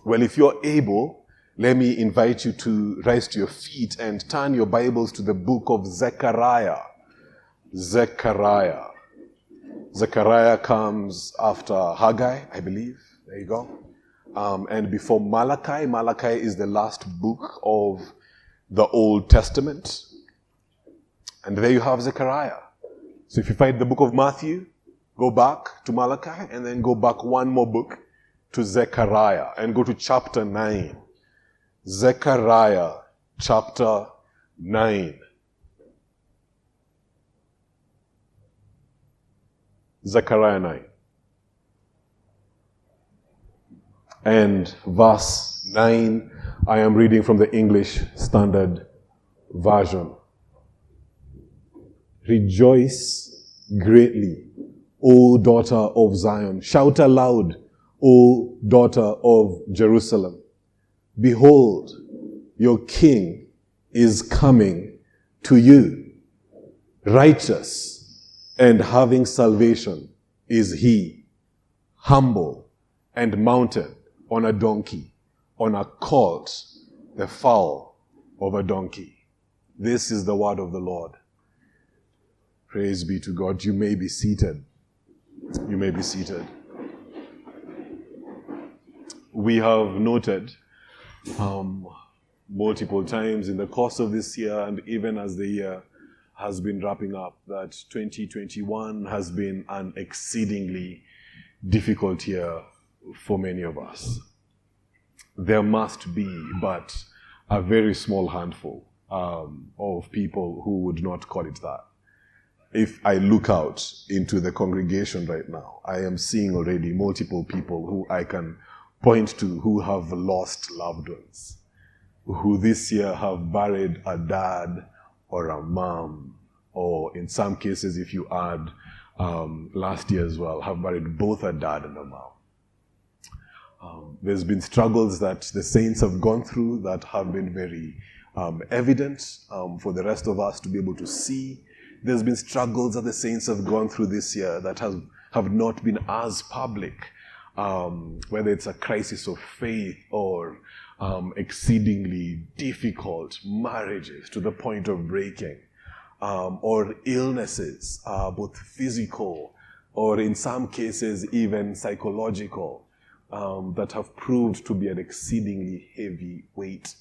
Well, if you're able, let me invite you to rise to your feet and turn your Bibles to the book of Zechariah. Zechariah. Zechariah comes after Haggai, I believe. There you go. And before Malachi. Malachi is the last book of the Old Testament. And there you have Zechariah. So if you find the book of Matthew, go back to Malachi and then go back one more book to Zechariah and go to chapter 9. Zechariah chapter 9. Zechariah 9. And verse 9, I am reading from the English Standard Version. Rejoice greatly, O daughter of Zion. Shout aloud, O daughter of Jerusalem. Behold, your king is coming to you. Righteous and having salvation is he, humble and mounted on a donkey, on a colt, the foal of a donkey. This is the word of the Lord. Praise be to God. You may be seated. You may be seated. We have noted multiple times in the course of this year and even as the year has been wrapping up that 2021 has been an exceedingly difficult year for many of us. There must be but a very small handful of people who would not call it that. If I look out into the congregation right now, I am seeing already multiple people who I can point to who have lost loved ones, who this year have buried a dad or a mom, or in some cases, if you add last year as well, have buried both a dad and a mom. There's been struggles that the saints have gone through that have been very evident for the rest of us to be able to see. There's been struggles that the saints have gone through this year that have not been as public, whether it's a crisis of faith or exceedingly difficult marriages to the point of breaking, or illnesses, both physical or in some cases even psychological, that have proved to be an exceedingly heavy weight.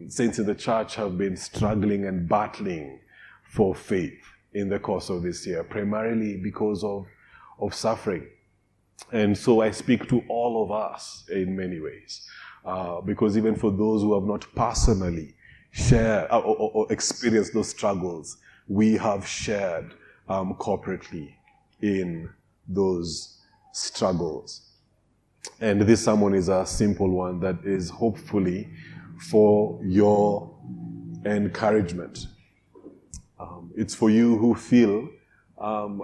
Saints in the church have been struggling and battling for faith in the course of this year, primarily because of suffering. And so I speak to all of us in many ways, because even for those who have not personally shared or experienced those struggles, we have shared corporately in those struggles. And this sermon is a simple one that is hopefully for your encouragement. It's for you who feel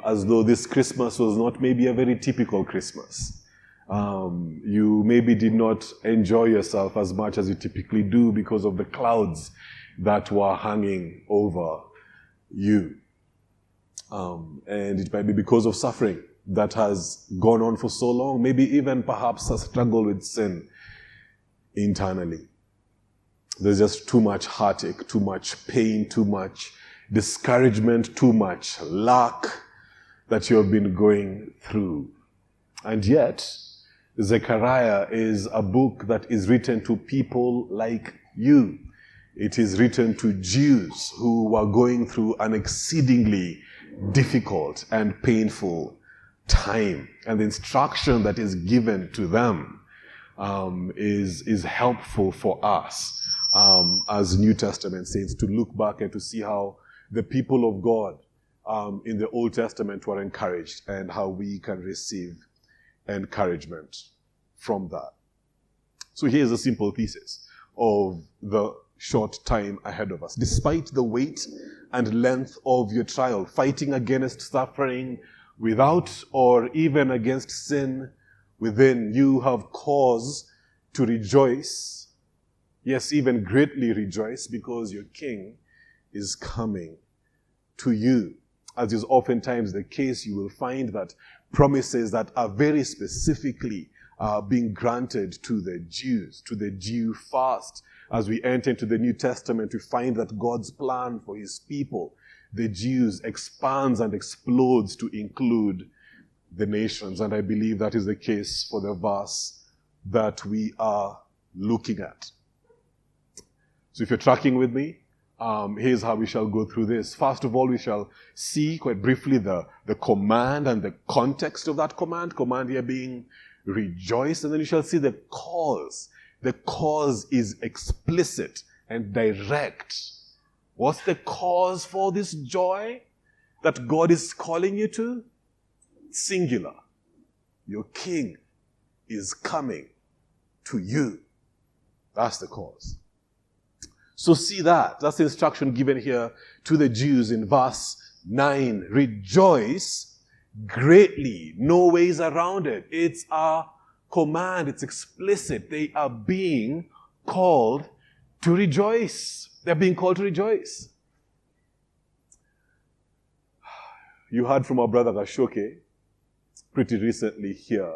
as though this Christmas was not maybe a very typical Christmas. You maybe did not enjoy yourself as much as you typically do because of the clouds that were hanging over you. And it might be because of suffering that has gone on for so long, maybe even perhaps a struggle with sin internally. There's just too much heartache, too much pain, too much discouragement, too much lack that you have been going through. And yet, Zechariah is a book that is written to people like you. It is written to Jews who were going through an exceedingly difficult and painful time. And the instruction that is given to them is helpful for us as New Testament saints to look back and to see how the people of God in the Old Testament were encouraged and how we can receive encouragement from that. So here's a simple thesis of the short time ahead of us. Despite the weight and length of your trial, fighting against suffering without or even against sin within, you have cause to rejoice. Yes, even greatly rejoice, because your King is coming to you. As is oftentimes the case, you will find that promises that are very specifically being granted to the Jews, to the Jew fast. As we enter into the New Testament, we find that God's plan for his people, the Jews, expands and explodes to include the nations. And I believe that is the case for the verse that we are looking at. So if you're tracking with me, here's how we shall go through this. First of all, we shall see quite briefly the command and the context of that command. Command here being rejoice. And then you shall see the cause. The cause is explicit and direct. What's the cause for this joy that God is calling you to? Singular. Your king is coming to you. That's the cause. So see that. That's the instruction given here to the Jews in verse 9. Rejoice greatly. No ways around it. It's a command. It's explicit. They are being called to rejoice. They're being called to rejoice. You heard from our brother Gashoke pretty recently here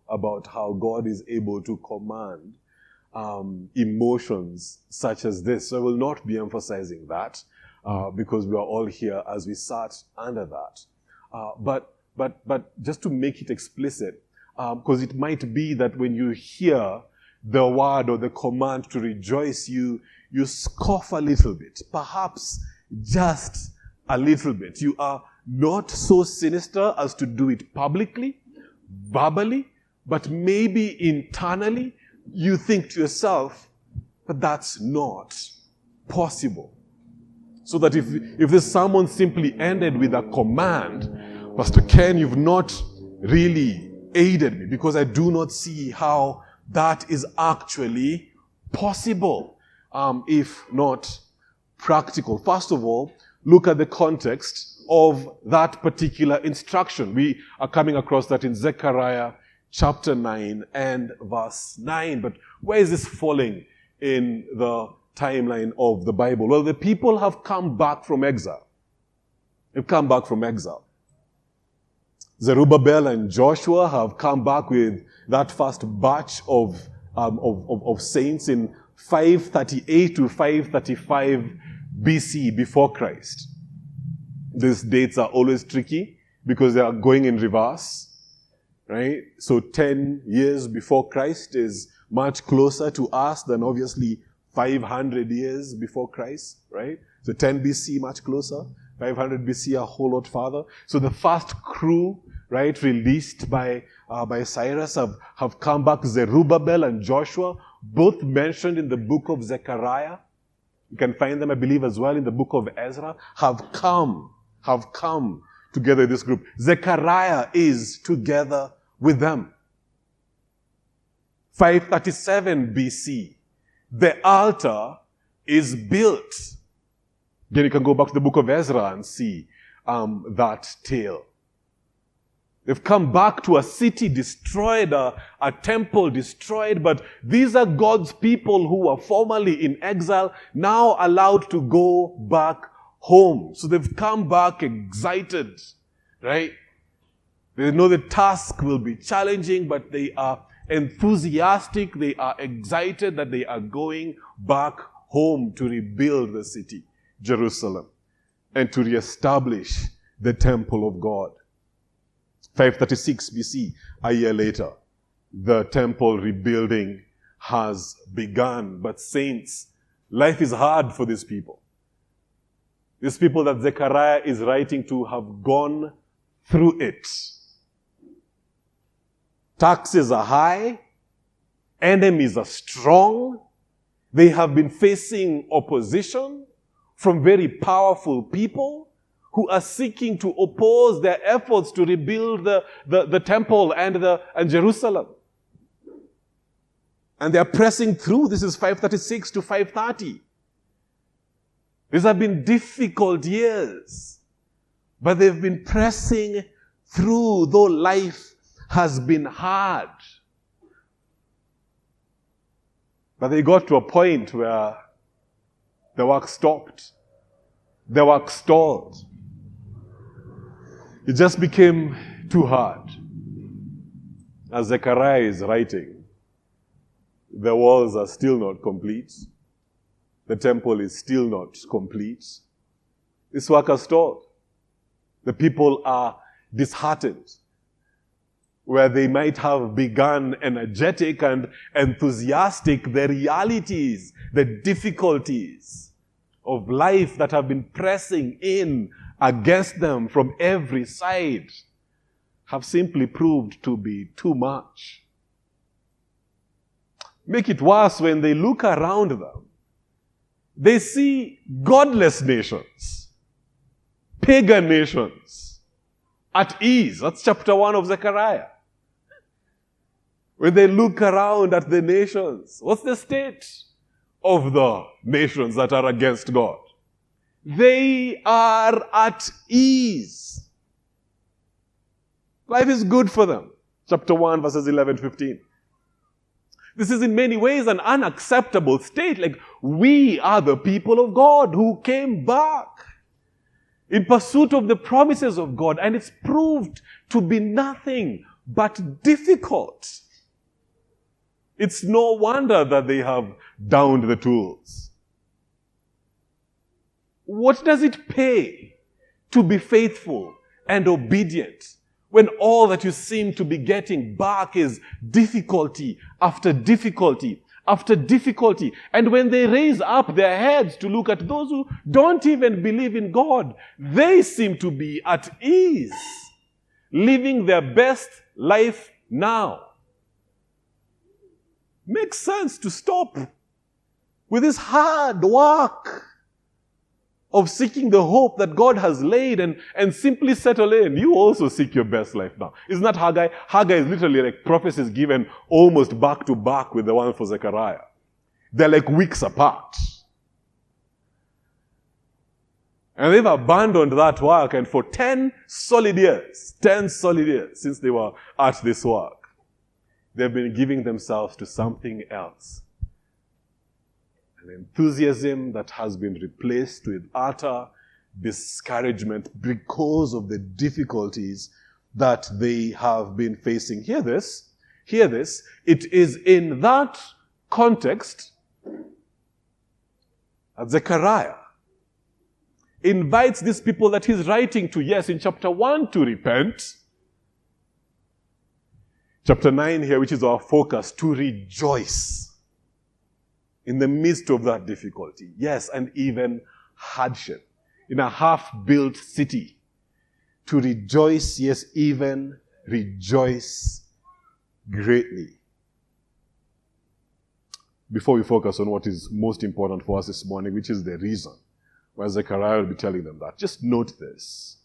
about how God is able to command emotions such as this. So I will not be emphasizing that because we are all here as we sat under that. But just to make it explicit, because it might be that when you hear the word or the command to rejoice, you scoff a little bit, perhaps just a little bit. You are not so sinister as to do it publicly, verbally, but maybe internally you think to yourself, but that's not possible. So that if this sermon simply ended with a command, Pastor Ken, you've not really aided me because I do not see how that is actually possible, if not practical. First of all, look at the context of that particular instruction. We are coming across that in Zechariah chapter 9 and verse 9. But where is this falling in the timeline of the Bible? Well, the people have come back from exile. They've come back from exile. Zerubbabel and Joshua have come back with that first batch of saints in 538 to 535 BC before Christ. These dates are always tricky because they are going in reverse, right? So 10 years before Christ is much closer to us than obviously 500 years before Christ, right? So 10 BC much closer, 500 BC a whole lot farther. So the first crew, right, released by Cyrus have come back. Zerubbabel and Joshua, both mentioned in the book of Zechariah. You can find them, I believe, as well in the book of Ezra, have come together in this group. Zechariah is together with them. 537 BC, the altar is built. Then you can go back to the book of Ezra and see that tale. They've come back to a city destroyed, a temple destroyed, but these are God's people who were formerly in exile, now allowed to go back home. So they've come back excited, right? They know the task will be challenging, but they are enthusiastic, they are excited that they are going back home to rebuild the city, Jerusalem, and to reestablish the temple of God. 536 BC, a year later, the temple rebuilding has begun. But saints, life is hard for these people. These people that Zechariah is writing to have gone through it. Taxes are high. Enemies are strong. They have been facing opposition from very powerful people who are seeking to oppose their efforts to rebuild the temple and Jerusalem. And they are pressing through. This is 536 to 530. These have been difficult years, but they've been pressing through, though life has been hard. But they got to a point where the work stopped. The work stalled. It just became too hard. as Zechariah is writing, the walls are still not complete. The temple is still not complete. This work has stalled. The people are disheartened. Where they might have begun energetic and enthusiastic, the realities, the difficulties of life that have been pressing in against them from every side have simply proved to be too much. Make it worse, when they look around them, they see godless nations, pagan nations, at ease. That's chapter 1 of Zechariah. When they look around at the nations, what's the state of the nations that are against God? They are at ease. Life is good for them. Chapter 1, verses 11-15. This is in many ways an unacceptable state. Like, we are the people of God who came back in pursuit of the promises of God, and it's proved to be nothing but difficult. It's no wonder that they have downed the tools. What does it pay to be faithful and obedient when all that you seem to be getting back is difficulty after difficulty after difficulty? And when they raise up their heads to look at those who don't even believe in God, they seem to be at ease, living their best life now. Makes sense to stop with this hard work of seeking the hope that God has laid and simply settle in. You also seek your best life now. Isn't that Haggai? Haggai is literally like prophecies given almost back to back with the one for Zechariah. They're like weeks apart. And they've abandoned that work, and for 10 solid years since they were at this work, they've been giving themselves to something else. An enthusiasm that has been replaced with utter discouragement because of the difficulties that they have been facing. Hear this. It is in that context that Zechariah invites these people that he's writing to, yes, in chapter 1 to repent. Chapter 9 here, which is our focus, to rejoice in the midst of that difficulty. Yes, and even hardship. In a half-built city. To rejoice, yes, even rejoice greatly. Before we focus on what is most important for us this morning, which is the reason why Zechariah will be telling them that, just note this.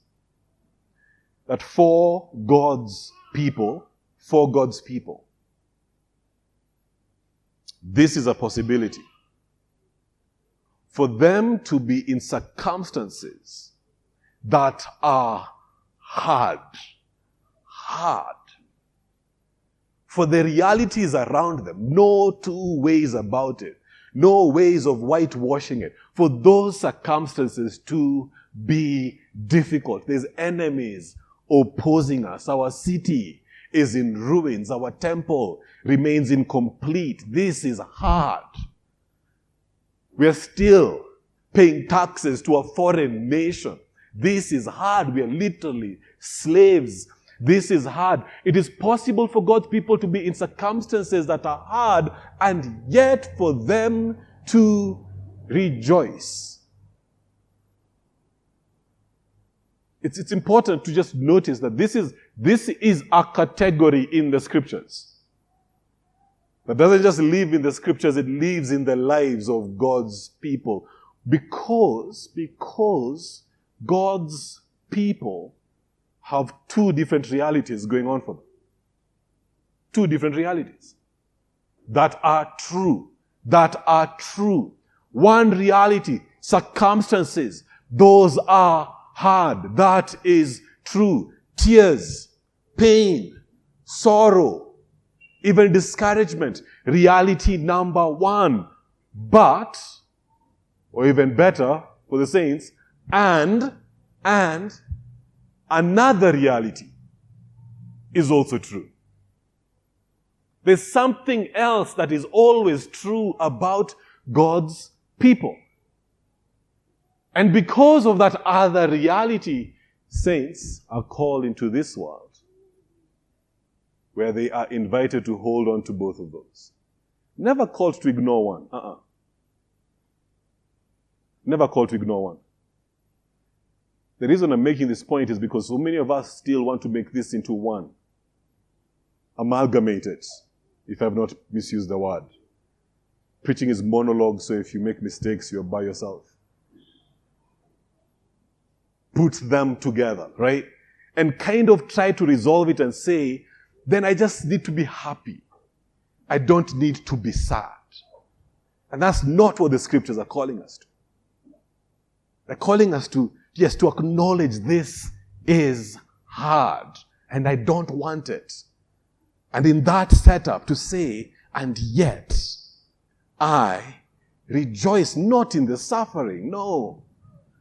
That for God's people, this is a possibility. For them to be in circumstances that are hard. For the realities around them, no two ways about it. No ways of whitewashing it. For those circumstances to be difficult. There's enemies opposing us. Our city is in ruins. Our temple remains incomplete. This is hard. We are still paying taxes to a foreign nation. This is hard. We are literally slaves. This is hard. It is possible for God's people to be in circumstances that are hard and yet for them to rejoice. It's important to just notice that this is a category in the scriptures. That doesn't just live in the scriptures, it lives in the lives of God's people. Because God's people have two different realities going on for them. Two different realities that are true. One reality, circumstances, those are hard. That is true. Tears, pain, sorrow, even discouragement. Reality number one. But, or even better for the saints, and another reality is also true. There's something else that is always true about God's people. And because of that other reality, saints are called into this world where they are invited to hold on to both of those. Never called to ignore one. Never called to ignore one. The reason I'm making this point is because so many of us still want to make this into one. Amalgamate it, if I've not misused the word. Preaching is monologue, so if you make mistakes, you're by yourself. Put them together, right? And kind of try to resolve it and say, then I just need to be happy. I don't need to be sad. And that's not what the scriptures are calling us to. They're calling us to, yes, to acknowledge this is hard and I don't want it. And in that setup to say, and yet I rejoice not in the suffering. No,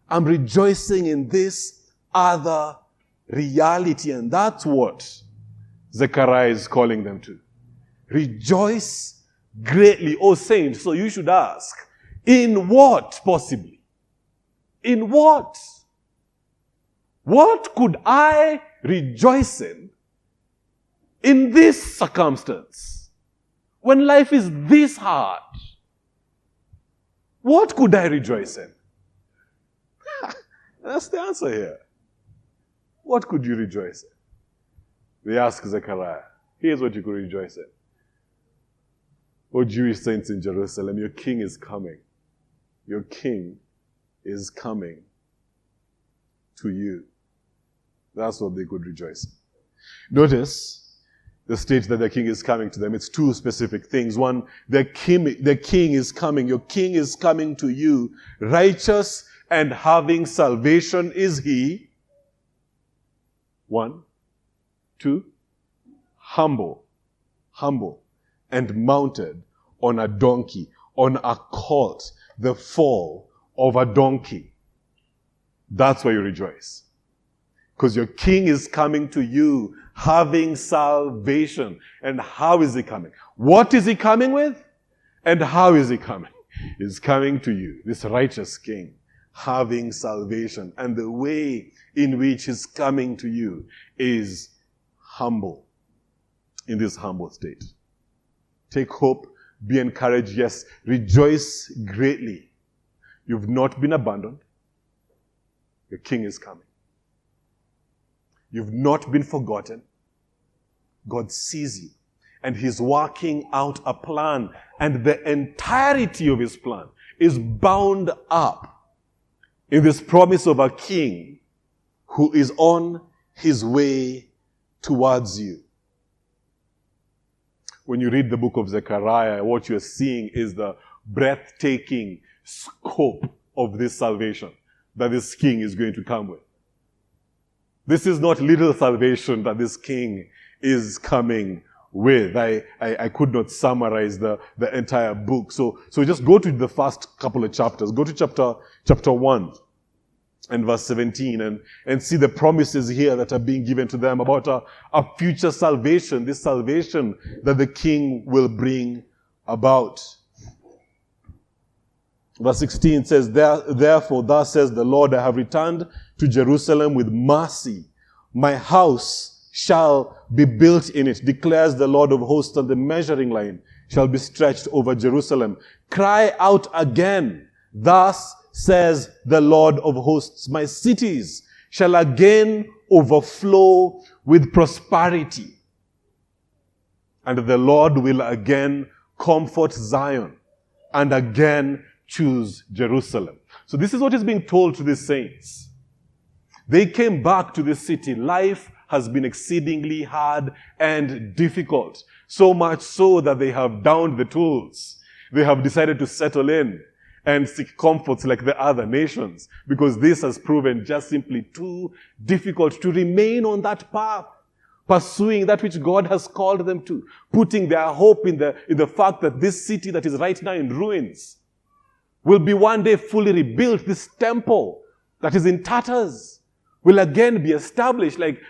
I'm rejoicing in this other reality. And that's what Zechariah is calling them to. Rejoice greatly, O saints. So you should ask, in what possibly? In what? What could I rejoice in this circumstance? When life is this hard, what could I rejoice in? That's the answer here. What could you rejoice in? They ask Zechariah, here's what you could rejoice in. O Jewish saints in Jerusalem, your king is coming. Your king is coming to you. That's what they could rejoice in. Notice the state that the king is coming to them. It's two specific things. One, the king is coming. Your king is coming to you. Righteous and having salvation is he. One. Two, humble and mounted on a donkey, on a colt, the foal of a donkey. That's why you rejoice. Because your king is coming to you, having salvation. And how is he coming? What is he coming with? And how is he coming? He's coming to you, this righteous king, having salvation. And the way in which he's coming to you is humble, in this humble state. Take hope, be encouraged, yes, rejoice greatly. You've not been abandoned. Your king is coming. You've not been forgotten. God sees you. And he's working out a plan. And the entirety of his plan is bound up in this promise of a king who is on his way towards you. When you read the book of Zechariah, what you're seeing is the breathtaking scope of this salvation that this king is going to come with. This is not little salvation that this king is coming with. I could not summarize the entire book. So just go to the first couple of chapters. Go to chapter 1 and verse 17 and see the promises here that are being given to them about a future salvation, this salvation that the king will bring about. Verse 16 says, Therefore, thus says the Lord, I have returned to Jerusalem with mercy. My house shall be built in it, declares the Lord of hosts, and the measuring line shall be stretched over Jerusalem. Cry out again, thus says the Lord of hosts, my cities shall again overflow with prosperity. And the Lord will again comfort Zion and again choose Jerusalem. So this is what is being told to the saints. They came back to this city. Life has been exceedingly hard and difficult. So much so that they have downed the tools. They have decided to settle in and seek comforts like the other nations, because this has proven just simply too difficult to remain on that path, pursuing that which God has called them to, putting their hope in the fact that this city that is right now in ruins will be one day fully rebuilt. This temple that is in tatters will again be established, like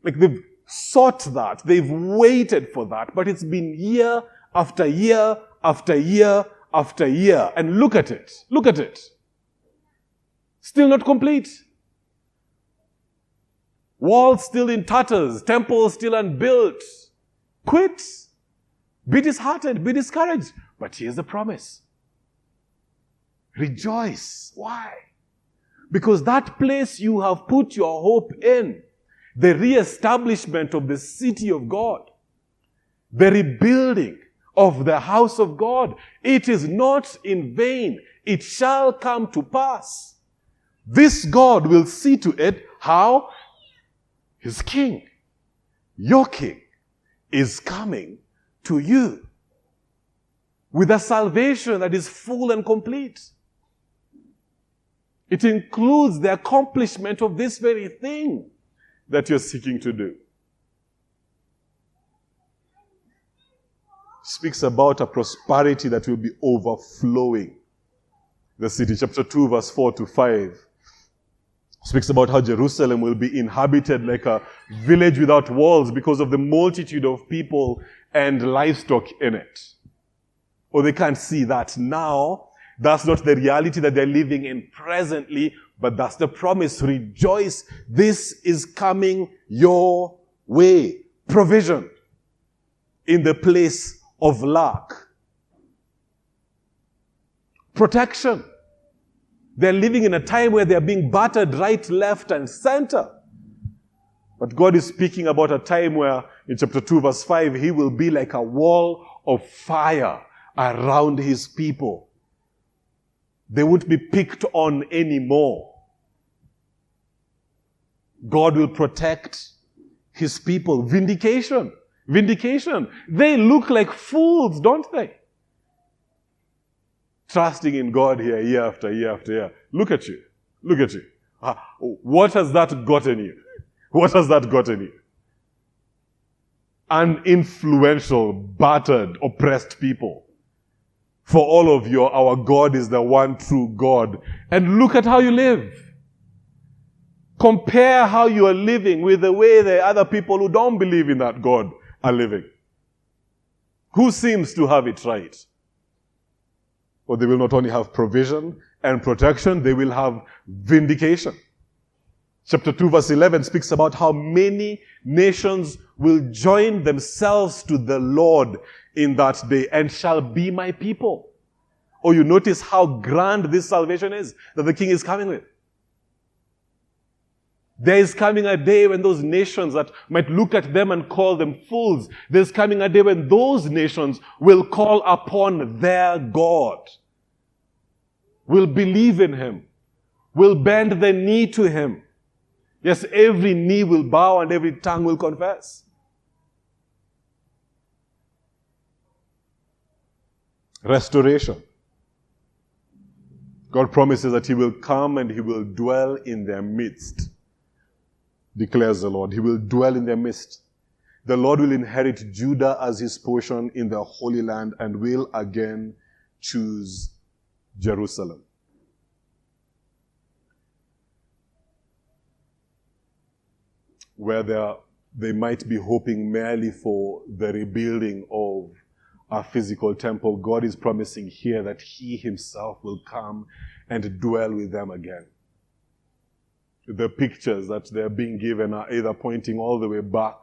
they've sought that. They've waited for that. But it's been year after year after year after year. And look at it. Look at it. Still not complete. Walls still in tatters. Temples still unbuilt. Quit. Be disheartened. Be discouraged. But here's the promise. Rejoice. Why? Because that place you have put your hope in, the re-establishment of the city of God, the rebuilding of the house of God, it is not in vain. It shall come to pass. This God will see to it. How? His king, your king, is coming to you with a salvation that is full and complete. It includes the accomplishment of this very thing that you're seeking to do. Speaks about a prosperity that will be overflowing the city. Chapter 2, verse 4 to 5. Speaks about how Jerusalem will be inhabited like a village without walls because of the multitude of people and livestock in it. Or they can't see that now. That's not the reality that they're living in presently, but that's the promise. Rejoice. This is coming your way. Provision in the place of lack. Protection. They're living in a time where they're being battered right, left, and center. But God is speaking about a time where, in chapter 2, verse 5, He will be like a wall of fire around His people. They won't be picked on anymore. God will protect His people. Vindication. Vindication. They look like fools, don't they? Trusting in God here year after year after year. Look at you. Look at you. What has that gotten you? What has that gotten you? An influential, battered, oppressed people. For all of you, our God is the one true God. And look at how you live. Compare how you are living with the way the other people who don't believe in that God are living. Who seems to have it right? Or they will not only have provision and protection, they will have vindication. Chapter 2 verse 11 speaks about how many nations will join themselves to the Lord in that day and shall be my people. Oh, you notice how grand this salvation is that the King is coming with. There is coming a day when those nations that might look at them and call them fools, there's coming a day when those nations will call upon their God, will believe in Him, will bend the knee to Him. Yes, every knee will bow and every tongue will confess. Restoration. God promises that He will come and He will dwell in their midst, declares the Lord. He will dwell in their midst. The Lord will inherit Judah as His portion in the Holy Land and will again choose Jerusalem. Where they might be hoping merely for the rebuilding of a physical temple, God is promising here that He Himself will come and dwell with them again. The pictures that they're being given are either pointing all the way back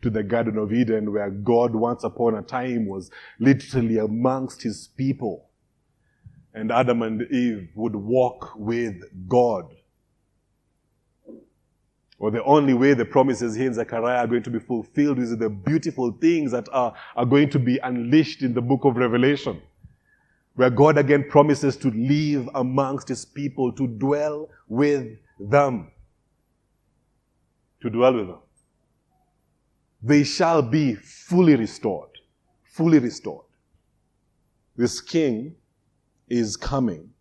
to the Garden of Eden, where God once upon a time was literally amongst His people. And Adam and Eve would walk with God. Or the only way the promises here in Zechariah are going to be fulfilled is the beautiful things that are going to be unleashed in the book of Revelation, where God again promises to live amongst His people, to dwell with them. To dwell with them. They shall be fully restored. Fully restored. This King is coming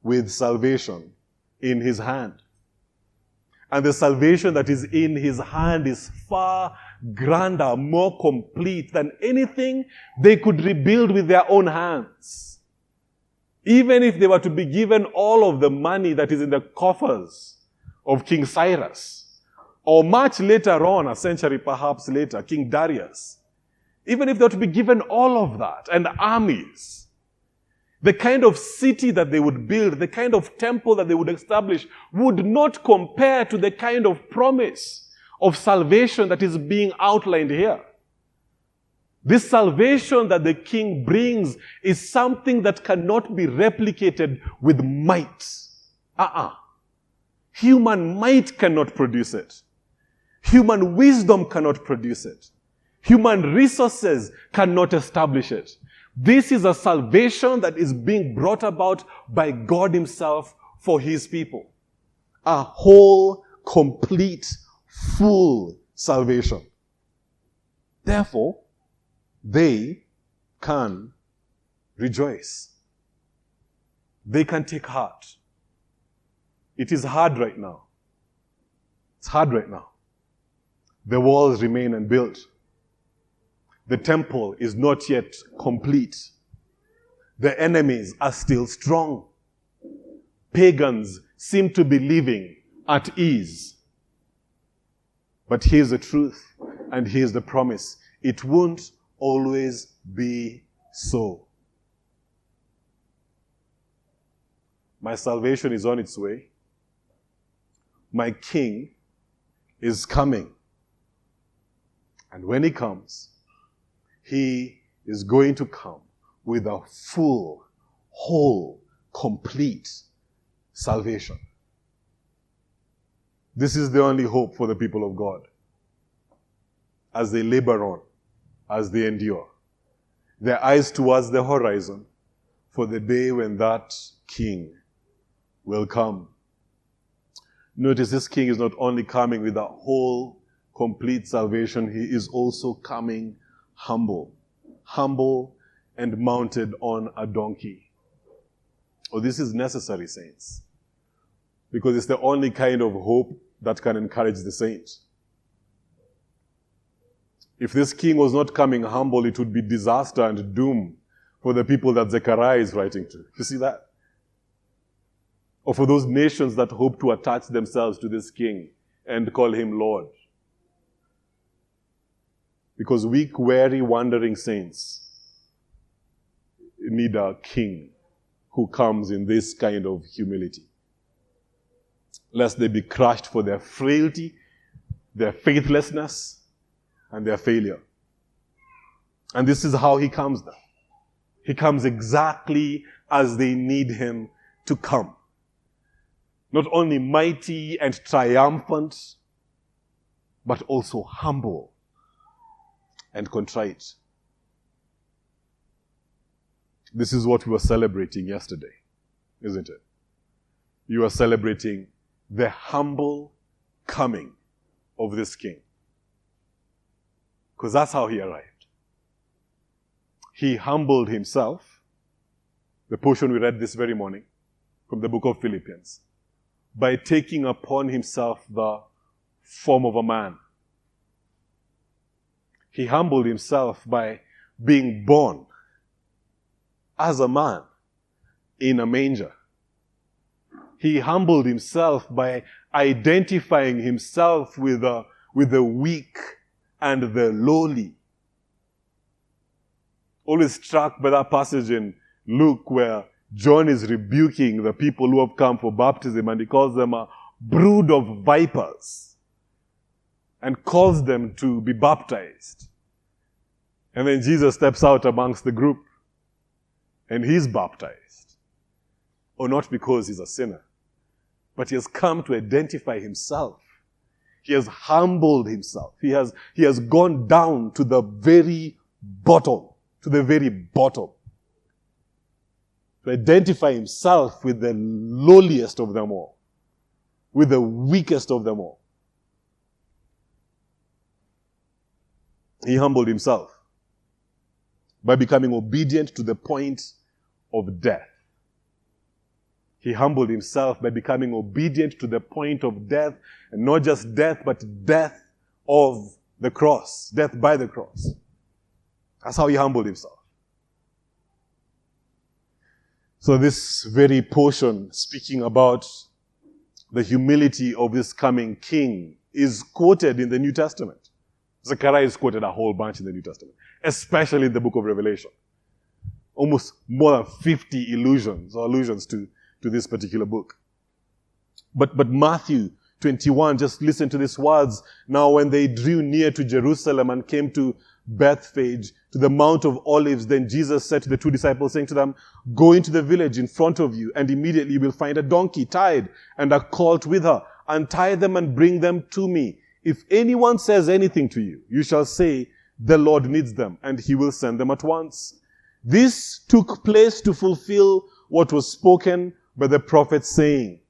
with salvation in His hand. And the salvation that is in His hand is far grander, more complete than anything they could rebuild with their own hands. Even if they were to be given all of the money that is in the coffers of King Cyrus, Or much later on, a century perhaps later, King Darius, even if they were to be given all of that and armies, the kind of city that they would build, the kind of temple that they would establish would not compare to the kind of promise of salvation that is being outlined here. This salvation that the king brings is something that cannot be replicated with might. Human might cannot produce it. Human wisdom cannot produce it. Human resources cannot establish it. This is a salvation that is being brought about by God himself for his people. A whole, complete, full salvation. Therefore, they can rejoice. They can take heart. It is hard right now. It's hard right now. The walls remain unbuilt. The temple is not yet complete. The enemies are still strong. Pagans seem to be living at ease. But here's the truth, and here's the promise. It won't always be so. My salvation is on its way. My king is coming. And when he comes, he is going to come with a full, whole, complete salvation. This is the only hope for the people of God as they labor on, as they endure. Their eyes towards the horizon for the day when that king will come. Notice this king is not only coming with a whole, complete salvation, he is also coming humble and mounted on a donkey. Oh, this is necessary, saints, because it's the only kind of hope that can encourage the saints. If this king was not coming humble, it would be disaster and doom for the people that Zechariah is writing to. You see that? Or for those nations that hope to attach themselves to this king and call him Lord. Because weak, weary, wandering saints need a king who comes in this kind of humility. Lest they be crushed for their frailty, their faithlessness, and their failure. And this is how he comes now. He comes exactly as they need him to come. Not only mighty and triumphant, but also humble and contrite. This is what we were celebrating yesterday, isn't it? You are celebrating the humble coming of this king. Because that's how he arrived. He humbled himself, the portion we read this very morning from the book of Philippians, by taking upon himself the form of a man. He humbled himself by being born as a man in a manger. He humbled himself by identifying himself with the weak and the lowly. Always struck by that passage in Luke where John is rebuking the people who have come for baptism, and he calls them a brood of vipers and calls them to be baptized. And then Jesus steps out amongst the group and he's baptized. Or not because he's a sinner, but he has come to identify himself. He has humbled himself. He has gone down to the very bottom, to identify himself with the lowliest of them all, with the weakest of them all. He humbled himself by becoming obedient to the point of death. He humbled himself by becoming obedient to the point of death, and not just death, but death of the cross, death by the cross. That's how he humbled himself. So this very portion speaking about the humility of this coming king is quoted in the New Testament. Zechariah is quoted a whole bunch in the New Testament, especially in the book of Revelation. Almost more than 50 allusions to this particular book. But Matthew 21, just listen to these words. Now when they drew near to Jerusalem and came to Bethphage, to the Mount of Olives, then Jesus said to the two disciples, saying to them, go into the village in front of you, and immediately you will find a donkey tied and a colt with her. Untie them and bring them to me. If anyone says anything to you, you shall say, the Lord needs them, and he will send them at once. This took place to fulfill what was spoken by the prophet, saying,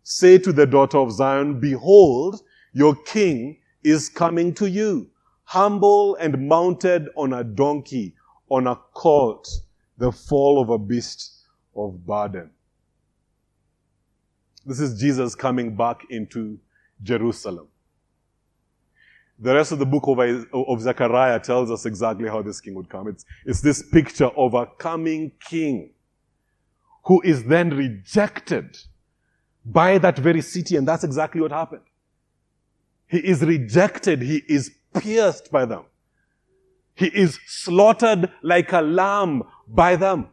say to the daughter of Zion, behold, your king is coming to you, humble and mounted on a donkey, on a colt, the foal of a beast of burden. This is Jesus coming back into Jerusalem. The rest of the book of Zechariah tells us exactly how this king would come. It's this picture of a coming king who is then rejected by that very city, and that's exactly what happened. He is rejected. He is pierced by them. He is slaughtered like a lamb by them.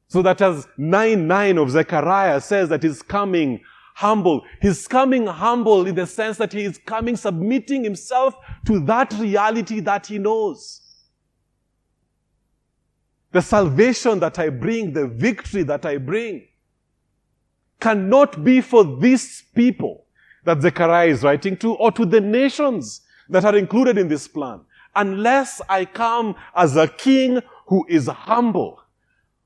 So that as 9:9 of Zechariah says that he's coming humble. He's coming humble in the sense that he is coming submitting himself to that reality that he knows. The salvation that I bring, the victory that I bring, cannot be for these people that Zechariah is writing to, or to the nations that are included in this plan, unless I come as a king who is humble,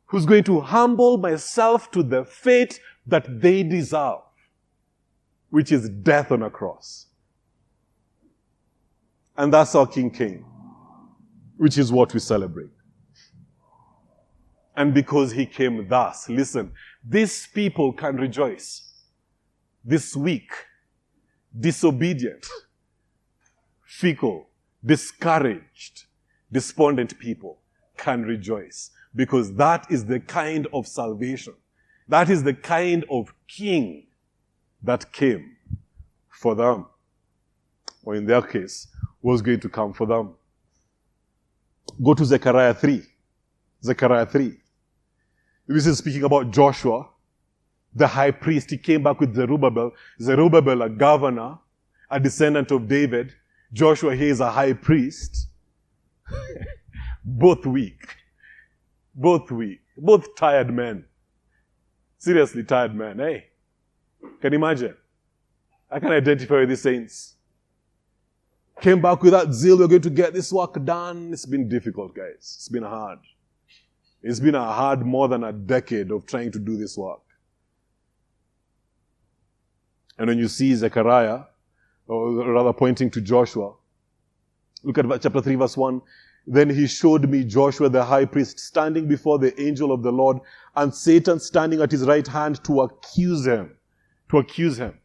who's going to humble myself to the fate that they deserve, which is death on a cross. And that's our King came, which is what we celebrate. And because he came thus, listen, these people can rejoice. This weak, disobedient, fickle, discouraged, despondent people can rejoice, because that is the kind of salvation. That is the kind of king that came for them, or in their case, was going to come for them. Go to Zechariah 3. Zechariah 3. This is speaking about Joshua, the high priest. He came back with Zerubbabel. Zerubbabel, a governor, a descendant of David. Joshua here is a high priest. Both weak. Both weak. Both tired men. Seriously tired men. Hey, can you imagine? I can identify with these saints. Came back with that zeal, we're going to get this work done. It's been difficult, guys. It's been hard. It's been a hard more than a decade of trying to do this work. And when you see Zechariah, or rather pointing to Joshua, look at chapter 3, verse 1. Then he showed me Joshua the high priest standing before the angel of the Lord, and Satan standing at his right hand to accuse him. To accuse him.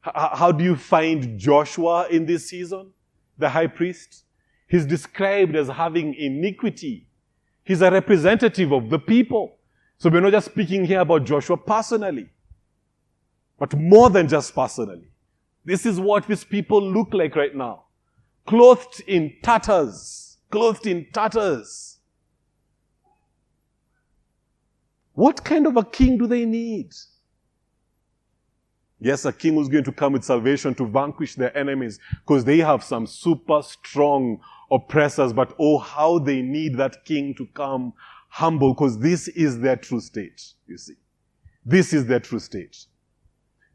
How do you find Joshua in this season? The high priest? He's described as having iniquity. He's a representative of the people. So we're not just speaking here about Joshua personally, but more than just personally. This is what these people look like right now. Clothed in tatters. Clothed in tatters. What kind of a king do they need? Yes, a king who's going to come with salvation to vanquish their enemies, because they have some super strong oppressors, but oh, how they need that king to come humble, because this is their true state, you see. This is their true state.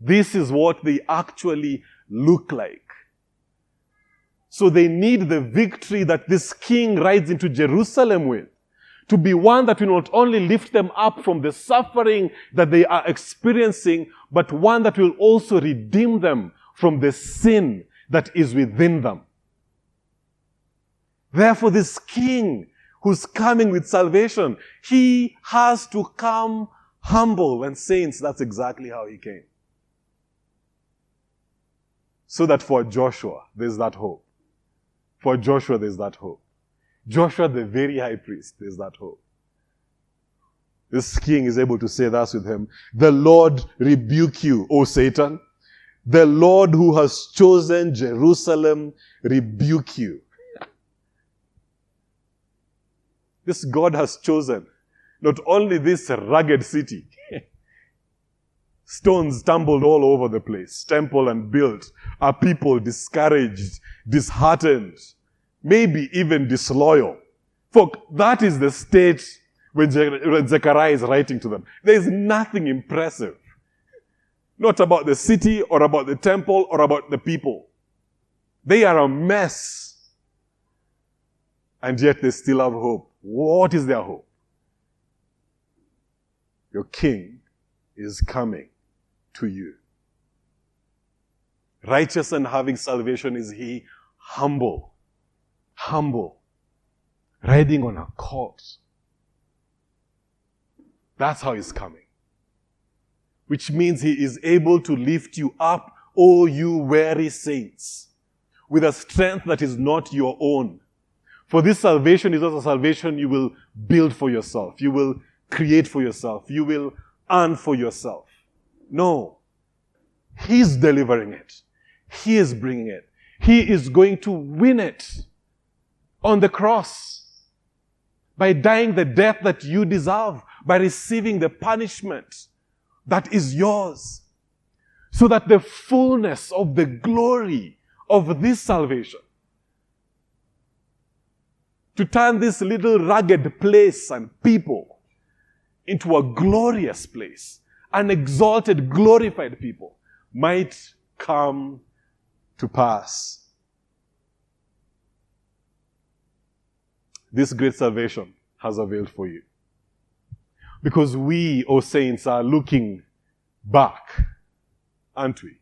This is what they actually look like. So they need the victory that this king rides into Jerusalem with, to be one that will not only lift them up from the suffering that they are experiencing, but one that will also redeem them from the sin that is within them. Therefore, this king who's coming with salvation, he has to come humble. And saints, that's exactly how he came. So that for Joshua, there's that hope. For Joshua, there's that hope. Joshua, the very high priest, there's that hope. This king is able to say thus with him, the Lord rebuke you, O Satan. The Lord who has chosen Jerusalem rebuke you. This God has chosen not only this rugged city, stones tumbled all over the place, temple and built, are people discouraged, disheartened, maybe even disloyal. For that is the state when Zechariah is writing to them. There is nothing impressive. Not about the city or about the temple or about the people. They are a mess. And yet they still have hope. What is their hope? Your king is coming to you. Righteous and having salvation is he, humble, riding on a colt. That's how he's coming. Which means he is able to lift you up, O you weary saints, with a strength that is not your own. For this salvation is not a salvation you will build for yourself. You will create for yourself. You will earn for yourself. No. He's delivering it. He is bringing it. He is going to win it on the cross by dying the death that you deserve, by receiving the punishment that is yours, so that the fullness of the glory of this salvation, to turn this little rugged place and people into a glorious place, an exalted, glorified people, might come to pass. This great salvation has availed for you. Because we, O saints, are looking back, aren't we?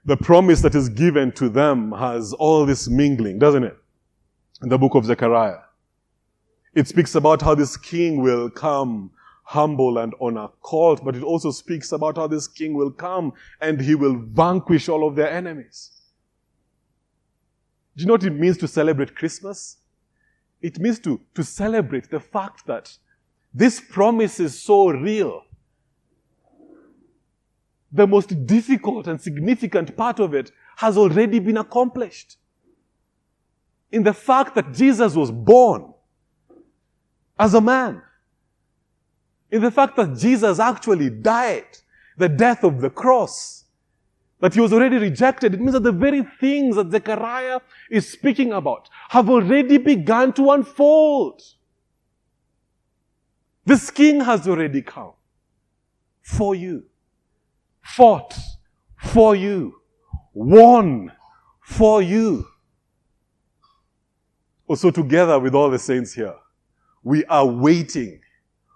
The promise that is given to them has all this mingling, doesn't it? In the book of Zechariah. It speaks about how this king will come humble and on a colt, but it also speaks about how this king will come and he will vanquish all of their enemies. Do you know what it means to celebrate Christmas? It means to celebrate the fact that this promise is so real. The most difficult and significant part of it has already been accomplished. In the fact that Jesus was born as a man. In the fact that Jesus actually died the death of the cross. That he was already rejected. It means that the very things that Zechariah is speaking about have already begun to unfold. This king has already come for you, fought for you, won for you. Also, together with all the saints here, we are waiting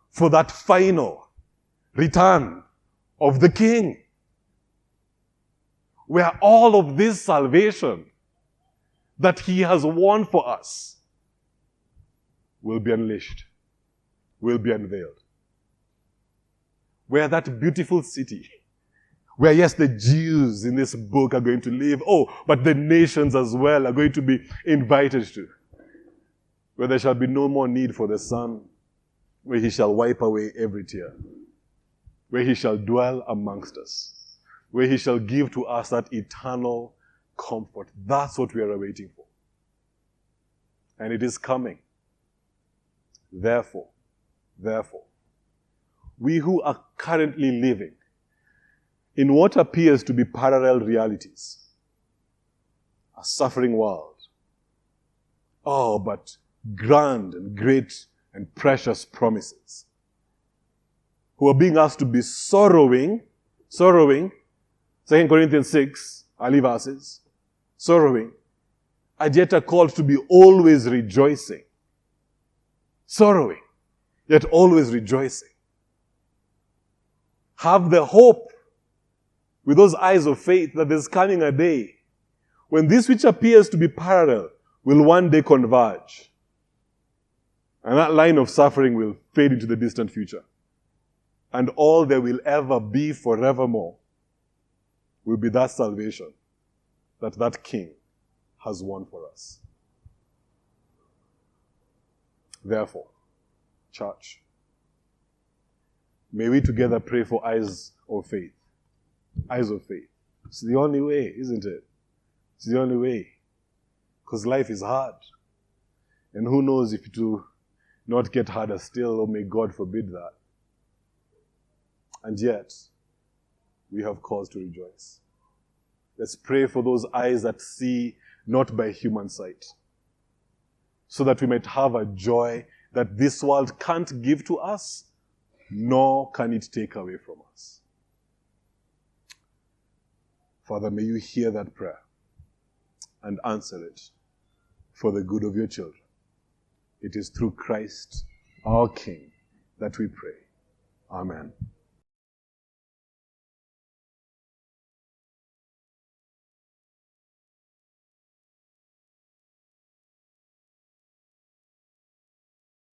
for that final return of the king, where all of this salvation that he has won for us will be unleashed, will be unveiled. Where that beautiful city, where yes, the Jews in this book are going to live, but the nations as well are going to be invited to, where there shall be no more need for the sun, where he shall wipe away every tear, where he shall dwell amongst us, where he shall give to us that eternal comfort. That's what we are waiting for. And it is coming. Therefore, we who are currently living in what appears to be parallel realities, a suffering world, but grand and great and precious promises, who are being asked to be sorrowing, 2 Corinthians 6, early verses, sorrowing, and yet are called to be always rejoicing. Sorrowing, yet always rejoicing. Have the hope with those eyes of faith that there's coming a day when this which appears to be parallel will one day converge. And that line of suffering will fade into the distant future. And all there will ever be forevermore will be that salvation that King has won for us. Therefore, church, may we together pray for eyes of faith Eyes of faith. It's the only way, isn't it? It's the only way. Because life is hard. And who knows if it will not get harder still, or may God forbid that. And yet, we have cause to rejoice. Let's pray for those eyes that see not by human sight, so that we might have a joy that this world can't give to us, nor can it take away from us. Father, may you hear that prayer and answer it for the good of your children. It is through Christ, our King, that we pray. Amen.